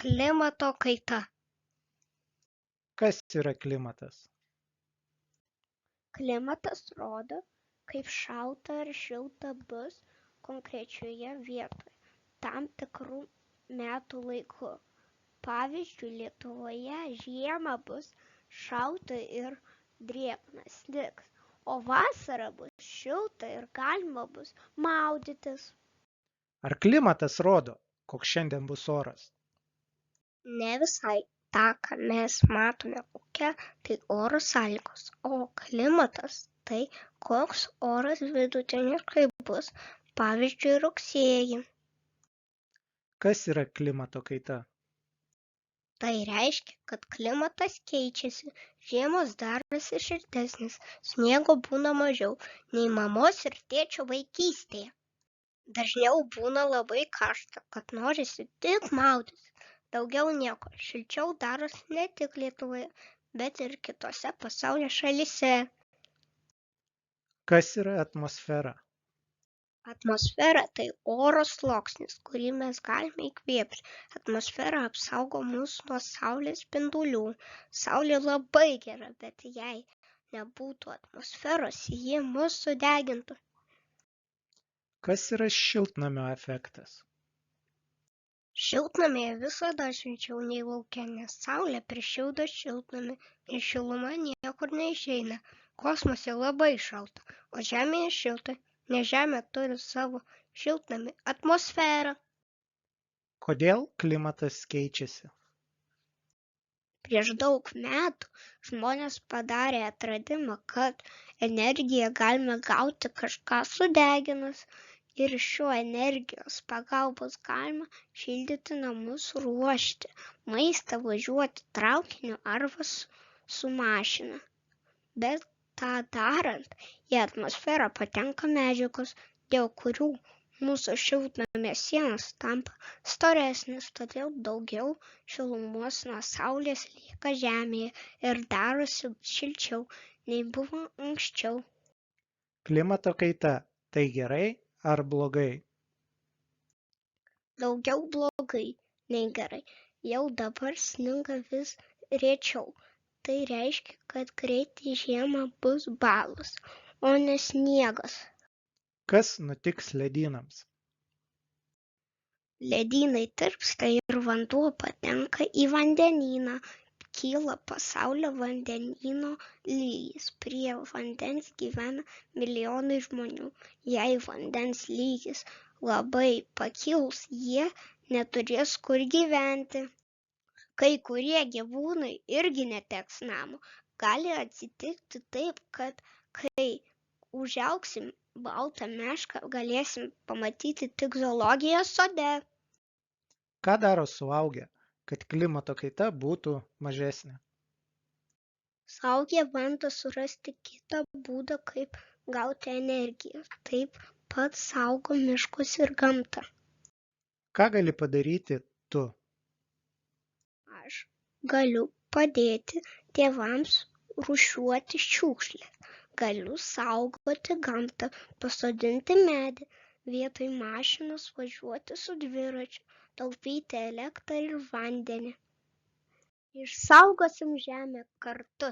Klimato kaita. Kas yra klimatas? Klimatas rodo, kaip šalta ar šilta bus konkrečioje vietoje tam tikrų metų laiku. Pavyzdžiui, Lietuvoje žiemą bus šalta ir drėgna, snigs, o vasarą bus šilta ir galima bus maudytis. Ar klimatas rodo, koks šiandien bus oras? Ne visai. Ta, ką mes matome kokia, tai oro sąlygos, o klimatas tai koks oras vidutiniškai bus, pavyzdžiui, rugsėjį. Kas yra klimato kaita? Tai reiškia, kad klimatas keičiasi, žiemos darosi šiltesnės, sniego būna mažiau nei mamos ir tėčio vaikystėje. Dažniau būna labai karšta, kad norisi tik maudytis. Daugiau nieko, šilčiau darosi ne tik Lietuvoje, bet ir kitose pasaulio šalyse. Kas yra atmosfera? Atmosfera tai oro sluoksnis, kurį mes galime įkvėpti. Atmosfera apsaugo mus nuo saulės spindulių. Saulė labai gera, bet jei nebūtų atmosferos, ji mus sudegintų. Kas yra šiltnamio efektas? Šiltnamyje visada šilčiau nei lauke, nes saulė prišildo šiltnamį ir šiluma niekur neišeina. Kosmose labai šalta, o Žemėje šilta, nes Žemė turi savo šiltnamį atmosferą. Kodėl klimatas keičiasi? Prieš daug metų žmonės padarė atradimą, kad energiją galime gauti kažką sudeginus. Ir šiuo energijos pagalbos galima šildyti namus, ruošti maistą, važiuoti traukiniu arba su mašina. Bet tą darant, į atmosferą patenka medžiagos, dėl kurių mūsų šiltnamio sienos tampa storesnės, todėl daugiau šilumos nuo saulės lieka Žemėje ir darosi šilčiau, nei buvo anksčiau. Klimato kaita tai gerai ar blogai? Daugiau blogai nei gerai. Jau dabar sninga vis rečiau. Tai reiškia, kad greitai žiemą bus balos, o ne sniegas. Kas nutiks ledynams? Ledynai tirpsta ir vanduo patenka į vandenyną. Kyla pasaulio vandenyno lygis. Prie vandens gyvena milijonai žmonių. Jei vandens lygis labai pakils, jie neturės kur gyventi. Kai kurie gyvūnai irgi neteks namo. Gali atsitikti taip, kad kai užaugsim baltą mešką, galėsim pamatyti tik zoologijos sode. Ką daro suaugę, kad klimato kaita būtų mažesnė? Suaugę bando surasti kitą būdą, kaip gauti energiją. Taip pat saugo miškus ir gamtą. Ką gali padaryti tu? Aš galiu padėti tėvams rūšiuoti šiukšles. Galiu saugoti gamtą, pasodinti medį, vietoj mašinos važiuoti su dviračiu, taupyti elektrą ir vandenį. Išsaugosim Žemę kartu.